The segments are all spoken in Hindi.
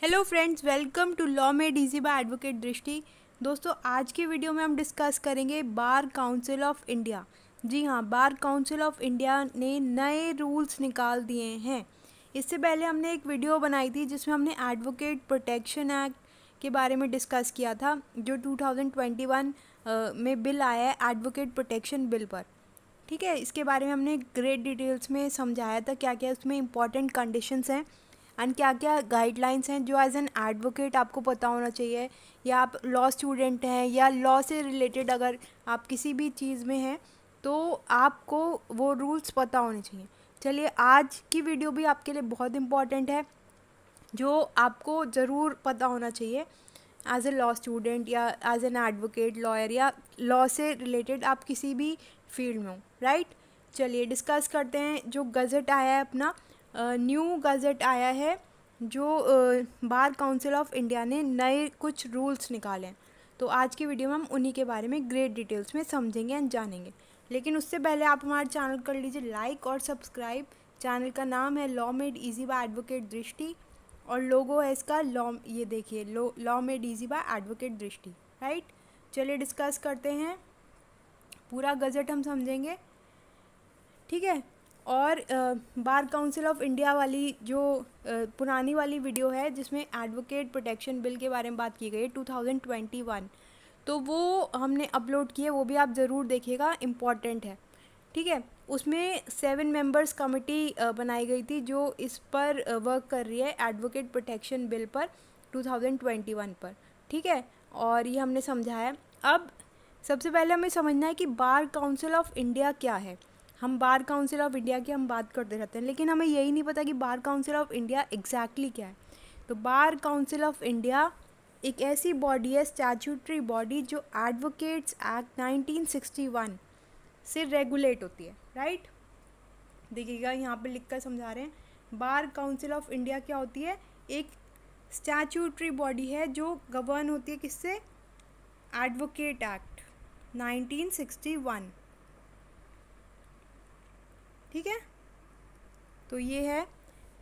Hello friends, welcome to law made easy by advocate Drishti. दोस्तों, आज की वीडियो में हम डिस्कस करेंगे बार काउंसिल ऑफ इंडिया। जी हाँ, बार काउंसिल ऑफ इंडिया ने नए रूल्स निकाल दिए हैं। इससे पहले हमने एक वीडियो बनाई थी जिसमें हमने एडवोकेट प्रोटेक्शन एक्ट के बारे में डिस्कस किया था, जो 2021 में बिल आया है, एडवोकेट प्रोटेक्शन बिल पर। ठीक है, इसके बारे में हमने ग्रेट डिटेल्स में समझाया था क्या क्या उसमें इंपॉर्टेंट कंडीशंस हैं एंड क्या क्या गाइडलाइंस हैं जो एज एन एडवोकेट आपको पता होना चाहिए, या आप लॉ स्टूडेंट हैं या लॉ से रिलेटेड अगर आप किसी भी चीज़ में हैं तो आपको वो रूल्स पता होने चाहिए। चलिए, आज की वीडियो भी आपके लिए बहुत इम्पॉर्टेंट है, जो आपको ज़रूर पता होना चाहिए एज ए लॉ स्टूडेंट या एज एन एडवोकेट, लॉयर या लॉ से रिलेटेड आप किसी भी फील्ड में हो, राइट। चलिए डिस्कस करते हैं। जो गज़ट आया है अपना, न्यू गज़ट आया है, जो बार काउंसिल ऑफ इंडिया ने नए कुछ रूल्स निकाले हैं। तो आज की वीडियो में हम उन्हीं के बारे में ग्रेट डिटेल्स में समझेंगे एंड जानेंगे। लेकिन उससे पहले आप हमारे चैनल कर लीजिए लाइक और सब्सक्राइब। चैनल का नाम है law made easy by advocate Drishti और लोगो है इसका लॉ, ये देखिए, law made easy by advocate Drishti, right. चलिए डिस्कस करते हैं, पूरा गज़ट हम समझेंगे, ठीक है। और बार काउंसिल ऑफ इंडिया वाली जो पुरानी वाली वीडियो है जिसमें एडवोकेट प्रोटेक्शन बिल के बारे में बात की गई है 2021, तो वो हमने अपलोड की है, वो भी आप ज़रूर देखिएगा, इम्पॉर्टेंट है, ठीक है। उसमें 7 मेंबर्स कमेटी बनाई गई थी जो इस पर वर्क कर रही है, एडवोकेट प्रोटेक्शन बिल पर 2021 पर, ठीक है। और ये हमने समझाया। अब सबसे पहले हमें समझना है कि बार काउंसिल ऑफ इंडिया क्या है। हम बार काउंसिल ऑफ इंडिया की हम बात करते रहते हैं, लेकिन हमें यही नहीं पता कि बार काउंसिल ऑफ इंडिया एग्जैक्टली क्या है। तो बार काउंसिल ऑफ इंडिया एक ऐसी बॉडी है, स्टैट्यूटरी बॉडी, जो एडवोकेट्स एक्ट 1961 से रेगुलेट होती है, राइट। देखिएगा, यहाँ पे लिख कर समझा रहे हैं। बार काउंसिल ऑफ इंडिया क्या होती है? एक स्टैट्यूटरी बॉडी है जो गवर्न होती है किससे? एडवोकेट एक्ट 1961, ठीक है। तो ये है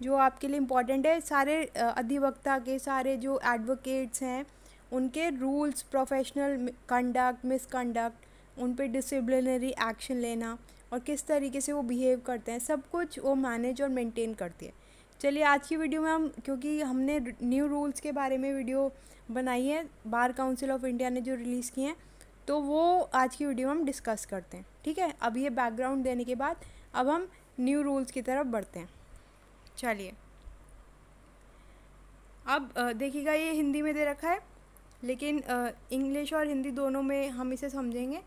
जो आपके लिए इम्पॉर्टेंट है। सारे अधिवक्ता के, सारे जो एडवोकेट्स हैं, उनके रूल्स, प्रोफेशनल कंडक्ट, मिसकंडक्ट, उन पे डिसिप्लिनरी एक्शन लेना और किस तरीके से वो बिहेव करते हैं, सब कुछ वो मैनेज और मेंटेन करती है। चलिए, आज की वीडियो में हम, क्योंकि हमने न्यू रूल्स के बारे में वीडियो बनाई है, बार काउंसिल ऑफ इंडिया ने जो रिलीज़ किए हैं, तो वो आज की वीडियो में हम डिस्कस करते हैं, ठीक है। अब ये बैकग्राउंड देने के बाद अब हम न्यू रूल्स की तरफ बढ़ते हैं। चलिए, अब देखिएगा, ये हिंदी में दे रखा है, लेकिन इंग्लिश और हिंदी दोनों में हम इसे समझेंगे।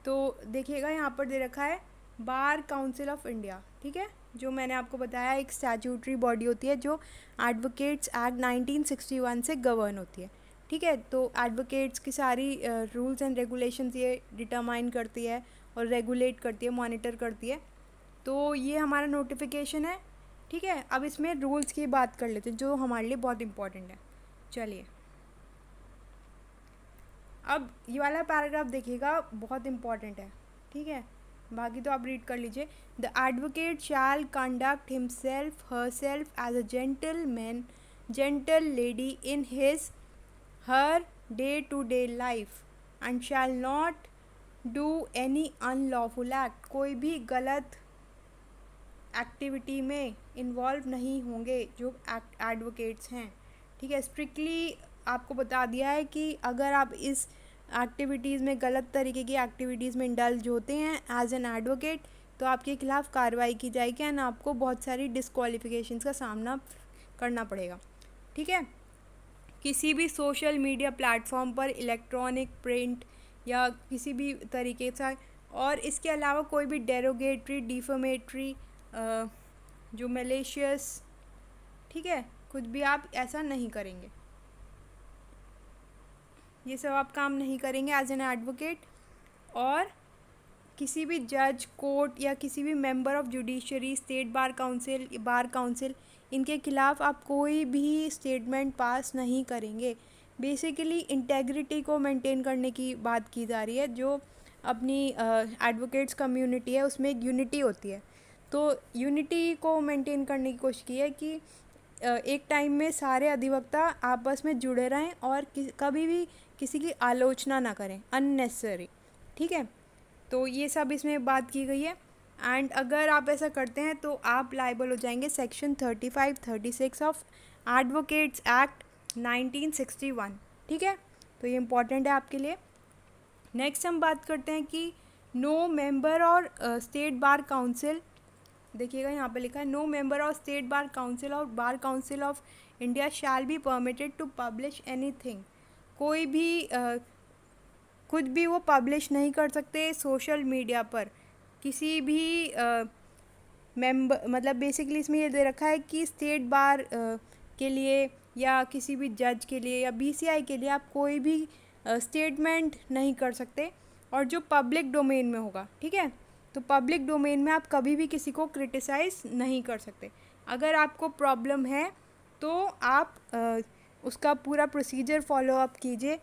तो देखिएगा, यहाँ पर दे रखा है बार काउंसिल ऑफ इंडिया, ठीक है। जो मैंने आपको बताया, एक स्टैट्यूटरी बॉडी होती है जो एडवोकेट्स एक्ट 1961 से गवर्न होती है, ठीक है। तो एडवोकेट्स की सारी रूल्स एंड रेगुलेशंस ये डिटरमाइन करती है और रेगुलेट करती है, मॉनिटर करती है। तो ये हमारा नोटिफिकेशन है, ठीक है। अब इसमें रूल्स की बात कर लेते हैं जो हमारे लिए बहुत इम्पोर्टेंट है। चलिए, अब ये वाला पैराग्राफ देखिएगा, बहुत इम्पॉर्टेंट है, ठीक है। बाकी तो आप रीड कर लीजिए। The advocate shall conduct himself herself as a gentleman, gentle lady in his her day to day life and shall not do any unlawful act. कोई भी गलत एक्टिविटी में इन्वॉल्व नहीं होंगे जो एडवोकेट्स हैं, ठीक है। स्ट्रिक्टली आपको बता दिया है कि अगर आप इस एक्टिविटीज़ में, गलत तरीके की एक्टिविटीज़ में इंडल्ज होते हैं एज एन एडवोकेट, तो आपके खिलाफ़ कार्रवाई की जाएगी एंड आपको बहुत सारी डिस्क्वालिफिकेशंस का सामना करना पड़ेगा, ठीक है। किसी भी सोशल मीडिया प्लेटफॉर्म पर, इलेक्ट्रॉनिक, प्रिंट या किसी भी तरीके से, और इसके अलावा कोई भी डेरोगेटरी, डिफेमेटरी, जो मैलिशियस, ठीक है, कुछ भी आप ऐसा नहीं करेंगे, ये सब आप काम नहीं करेंगे एज एन एडवोकेट। और किसी भी जज, कोर्ट या किसी भी member of judiciary, state bar council, इनके खिलाफ़ आप कोई भी स्टेटमेंट पास नहीं करेंगे। बेसिकली इंटेग्रिटी को मेंटेन करने की बात की जा रही है। जो अपनी एडवोकेट्स कम्युनिटी है उसमें एक यूनिटी होती है, तो यूनिटी को मेंटेन करने की कोशिश की है कि एक टाइम में सारे अधिवक्ता आपस में जुड़े रहें और कभी भी किसी की आलोचना ना करें अननेसेसरी, ठीक है। तो ये सब इसमें बात की गई है। एंड अगर आप ऐसा करते हैं तो आप लायबल हो जाएंगे सेक्शन 35-36 ऑफ एडवोकेट्स एक्ट 1961, ठीक है। तो ये इम्पॉर्टेंट है आपके लिए। नेक्स्ट हम बात करते हैं कि नो मेंबर और स्टेट बार काउंसिल, देखिएगा यहाँ पे लिखा है no member of state bar council और bar council of India shall be permitted to publish anything. कोई भी कुछ भी वो पब्लिश नहीं कर सकते सोशल मीडिया पर, किसी भी मेंबर, मतलब बेसिकली इसमें ये दे रखा है कि स्टेट बार के लिए या किसी भी जज के लिए या बीसीआई के लिए आप कोई भी स्टेटमेंट नहीं कर सकते, और जो पब्लिक डोमेन में होगा, ठीक है। तो पब्लिक डोमेन में आप कभी भी किसी को क्रिटिसाइज़ नहीं कर सकते। अगर आपको प्रॉब्लम है तो आप उसका पूरा प्रोसीजर फॉलो अप कीजिए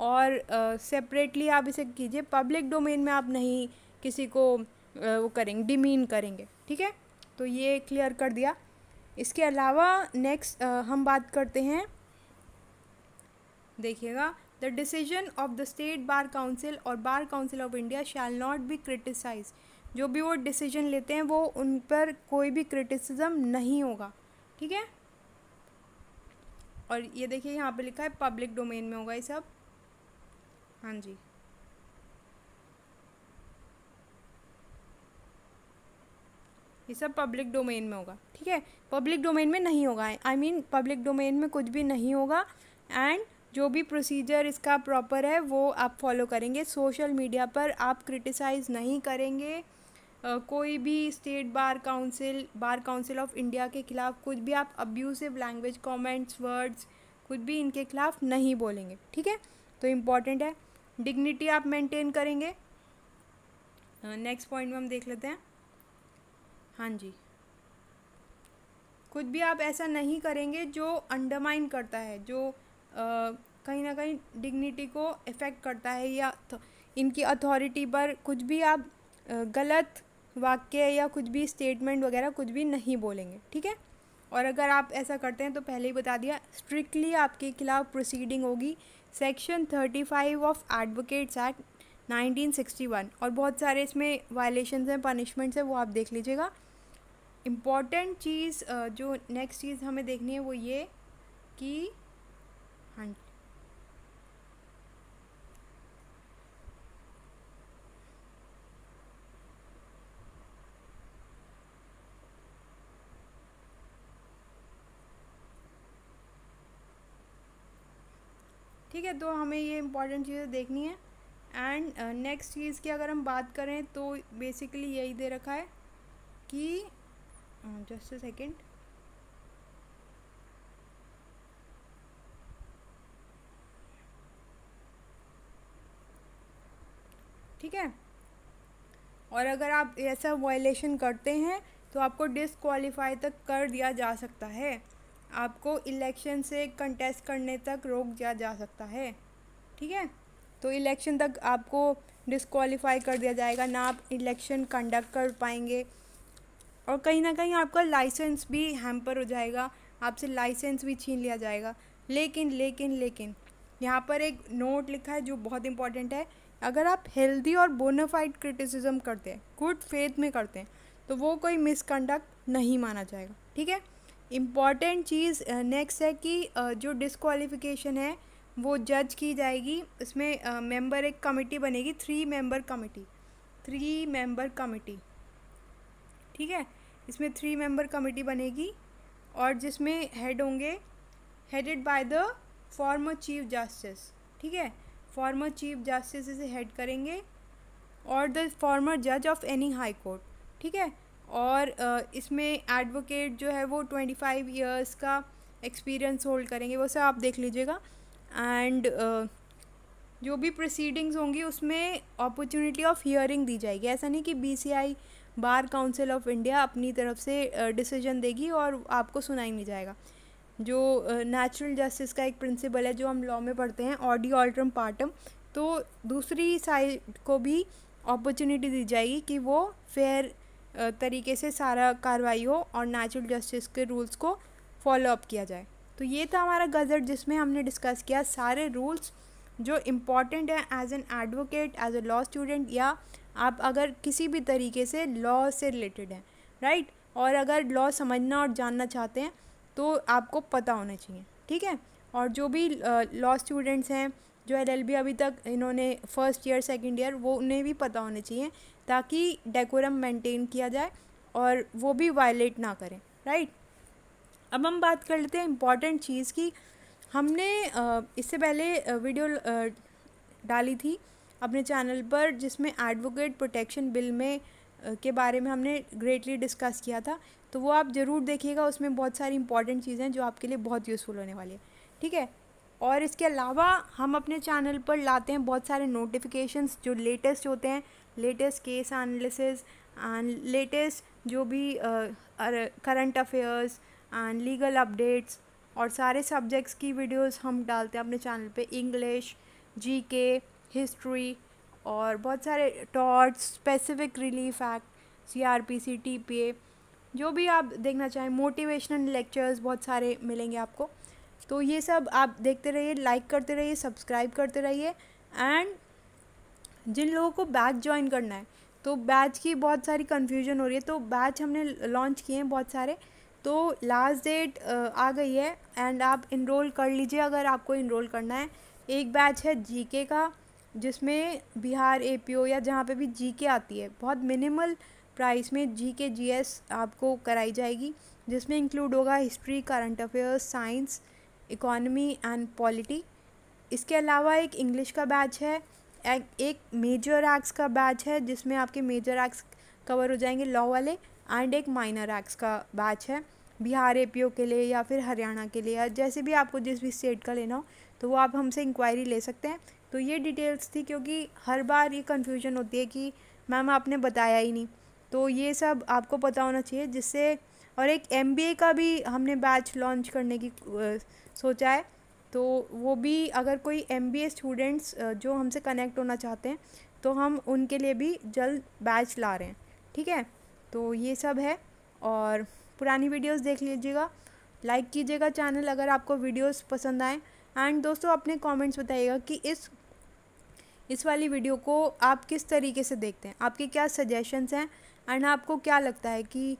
और सेपरेटली आप इसे कीजिए। पब्लिक डोमेन में आप नहीं किसी को वो करेंगे, डिमीन करेंगे, ठीक है। तो ये क्लियर कर दिया। इसके अलावा नेक्स्ट हम बात करते हैं, देखिएगा, the decision of the state bar council और bar council of India shall not be criticise. जो भी वो डिसीजन लेते हैं वो उन पर कोई भी क्रिटिसिज्म नहीं होगा, ठीक है। और ये देखिए यहाँ पे लिखा है पब्लिक डोमेन में होगा ये सब, हाँ जी। ये सब पब्लिक डोमेन में होगा, ठीक है। पब्लिक डोमेन में नहीं होगा, आई मीन पब्लिक डोमेन में कुछ भी नहीं होगा। एंड जो भी प्रोसीजर इसका प्रॉपर है वो आप फॉलो करेंगे। सोशल मीडिया पर आप क्रिटिसाइज़ नहीं करेंगे कोई भी state bar council of India के ख़िलाफ़ कुछ भी आप अब्यूसिव लैंग्वेज, कमेंट्स, वर्ड्स कुछ भी इनके ख़िलाफ़ नहीं बोलेंगे, ठीक है। तो इम्पॉर्टेंट है। डिग्निटी आप मेंटेन करेंगे। नेक्स्ट पॉइंट में हम देख लेते हैं, हाँ जी। कुछ भी आप ऐसा नहीं करेंगे जो अंडरमाइन करता है, जो कहीं ना कहीं डिग्निटी को इफ़ेक्ट करता है, या इनकी अथॉरिटी पर कुछ भी आप गलत वाक्य या कुछ भी स्टेटमेंट वगैरह कुछ भी नहीं बोलेंगे, ठीक है। और अगर आप ऐसा करते हैं तो पहले ही बता दिया, स्ट्रिक्टली आपके खिलाफ़ प्रोसीडिंग होगी सेक्शन 35 ऑफ एडवोकेट्स एक्ट 1961। और बहुत सारे इसमें वायलेशंस हैं, पनिशमेंट्स हैं, वो आप देख लीजिएगा। इम्पॉर्टेंट चीज़ जो नेक्स्ट चीज़ हमें देखनी है वो ये कि, हाँ, ठीक है। तो हमें ये इम्पॉर्टेंट चीज़ें देखनी है। एंड नेक्स्ट चीज़ की अगर हम बात करें तो बेसिकली यही दे रखा है कि, जस्ट अ सेकेंड, ठीक है। और अगर आप ऐसा वायलेशन करते हैं तो आपको डिसक्वालीफाई तक कर दिया जा सकता है, आपको इलेक्शन से कंटेस्ट करने तक रोक दिया जा सकता है, ठीक है। तो इलेक्शन तक आपको डिसक्वालीफाई कर दिया जाएगा, ना आप इलेक्शन कंडक्ट कर पाएंगे, और कहीं ना कहीं आपका लाइसेंस भी हैम्पर हो जाएगा, आपसे लाइसेंस भी छीन लिया जाएगा। लेकिन लेकिन लेकिन यहाँ पर एक नोट लिखा है जो बहुत इंपॉर्टेंट है। अगर आप हेल्दी और बोनाफाइड क्रिटिसिज्म करते हैं, गुड फेथ में करते हैं, तो वो कोई मिसकंडक्ट नहीं माना जाएगा, ठीक है। इम्पॉर्टेंट चीज़ नेक्स्ट है कि जो डिसक्वालिफिकेशन है वो जज की जाएगी। इसमें मेंबर एक कमेटी बनेगी, 3 मेंबर कमेटी, ठीक है। इसमें 3 मेंबर कमेटी बनेगी और जिसमें हेड होंगे, headed by the former chief justice, ठीक है। फॉर्मर चीफ जस्टिस इसे हेड करेंगे और द फॉर्मर जज ऑफ एनी हाई कोर्ट, ठीक है। और इसमें एडवोकेट जो है वो 25 इयर्स का एक्सपीरियंस होल्ड करेंगे, वो सब आप देख लीजिएगा। एंड जो भी प्रोसीडिंग्स होंगी उसमें अपॉर्चुनिटी ऑफ हियरिंग दी जाएगी। ऐसा नहीं कि BCI bar council of India अपनी तरफ से डिसीजन देगी और आपको सुनाई नहीं जाएगा। जो नेचुरल जस्टिस का एक प्रिंसिपल है जो हम लॉ में पढ़ते हैं, ऑडी ऑल्ट्रम पार्टम, तो दूसरी साइड को भी अपॉर्चुनिटी दी जाएगी कि वो फेयर तरीके से सारा कार्रवाई हो और नेचुरल जस्टिस के रूल्स को फॉलो अप किया जाए। तो ये था हमारा गज़ट जिसमें हमने डिस्कस किया सारे रूल्स जो इम्पॉर्टेंट है as an advocate, as a law student, या आप अगर किसी भी तरीके से लॉ से रिलेटेड हैं, राइट। और अगर लॉ समझना और जानना चाहते हैं तो आपको पता होना चाहिए, ठीक है। और जो भी लॉ स्टूडेंट्स हैं जो LLB अभी तक इन्होंने फर्स्ट ईयर सेकंड ईयर, वो उन्हें भी पता होने चाहिए ताकि डेकोरम मेंटेन किया जाए और वो भी वायलेट ना करें, राइट। अब हम बात कर लेते हैं इम्पॉर्टेंट चीज़ की। हमने इससे पहले वीडियो डाली थी अपने चैनल पर जिसमें एडवोकेट प्रोटेक्शन बिल में के बारे में हमने ग्रेटली डिस्कस किया था, तो वो आप ज़रूर देखिएगा। उसमें बहुत सारी इंपॉर्टेंट चीज़ें जो आपके लिए बहुत यूज़फुल होने वाली है, ठीक है। और इसके अलावा हम अपने चैनल पर लाते हैं बहुत सारे नोटिफिकेशंस जो लेटेस्ट होते हैं, latest case analysis and latest जो भी current affairs and legal updates और सारे सब्जेक्ट्स की वीडियोस हम डालते हैं अपने चैनल पे। इंग्लिश, GK, हिस्ट्री और बहुत सारे torts, specific relief act, CRPC, TPA, जो भी आप देखना चाहें, मोटिवेशनल लेक्चर्स बहुत सारे मिलेंगे आपको। तो ये सब आप देखते रहिए, लाइक करते रहिए, सब्सक्राइब करते रहिए। एंड जिन लोगों को बैच ज्वाइन करना है, तो बैच की बहुत सारी कन्फ्यूजन हो रही है, तो बैच हमने लॉन्च किए हैं बहुत सारे, तो लास्ट डेट आ गई है एंड आप इनरोल कर लीजिए अगर आपको इनरोल करना है। एक बैच है GK का जिसमें बिहार APO या जहाँ पे भी GK आती है, बहुत मिनिमल प्राइस में GK GS आपको कराई जाएगी, जिसमें इंक्लूड होगा history, current affairs, science, economy and polity. इसके अलावा एक इंग्लिश का बैच है, एक मेजर एक्ट्स का बैच है जिसमें आपके मेजर एक्ट्स कवर हो जाएंगे लॉ वाले, एंड एक माइनर एक्ट्स का बैच है बिहार APO के लिए या फिर हरियाणा के लिए, या जैसे भी आपको जिस भी स्टेट का लेना हो तो वो आप हमसे इंक्वायरी ले सकते हैं। तो ये डिटेल्स थी, क्योंकि हर बार ये कन्फ्यूजन होती है कि मैम आपने बताया ही नहीं, तो ये सब आपको पता होना चाहिए जिससे। और एक MBA का भी हमने बैच लॉन्च करने की सोचा है, तो वो भी अगर कोई MBA स्टूडेंट्स जो हमसे कनेक्ट होना चाहते हैं तो हम उनके लिए भी जल्द बैच ला रहे हैं, ठीक है। तो ये सब है, और पुरानी वीडियोस देख लीजिएगा, लाइक कीजिएगा चैनल अगर आपको वीडियोस पसंद आए। एंड दोस्तों अपने कमेंट्स बताइएगा कि इस वाली वीडियो को आप किस तरीके से देखते हैं, आपके क्या सजेशंस हैं, एंड आपको क्या लगता है कि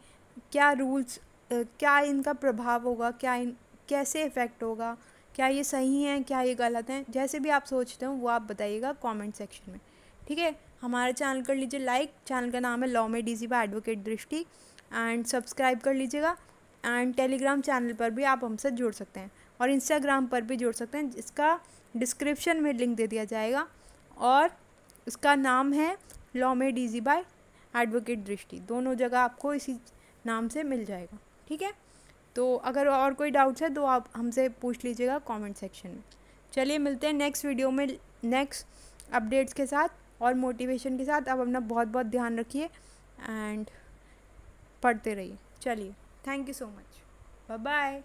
क्या रूल्स, क्या इनका प्रभाव होगा, कैसे इफ़ेक्ट होगा, क्या ये सही हैं, क्या ये गलत हैं, जैसे भी आप सोचते हो वो आप बताइएगा कमेंट सेक्शन में, ठीक है। हमारा चैनल कर लीजिए लाइक, चैनल का नाम है लॉ में DZ बाय एडवोकेट दृष्टि, एंड सब्सक्राइब कर लीजिएगा। एंड टेलीग्राम चैनल पर भी आप हमसे जुड़ सकते हैं और इंस्टाग्राम पर भी जुड़ सकते हैं, जिसका डिस्क्रिप्शन में लिंक दे दिया जाएगा, और इसका नाम है लॉ में DZ बाय एडवोकेट दृष्टि, दोनों जगह आपको इसी नाम से मिल जाएगा, ठीक है। तो अगर और कोई डाउट्स है तो आप हमसे पूछ लीजिएगा कमेंट सेक्शन में। चलिए मिलते हैं नेक्स्ट वीडियो में नेक्स्ट अपडेट्स के साथ और मोटिवेशन के साथ। आप अपना बहुत बहुत ध्यान रखिए एंड पढ़ते रहिए। चलिए, thank you so much, bye bye.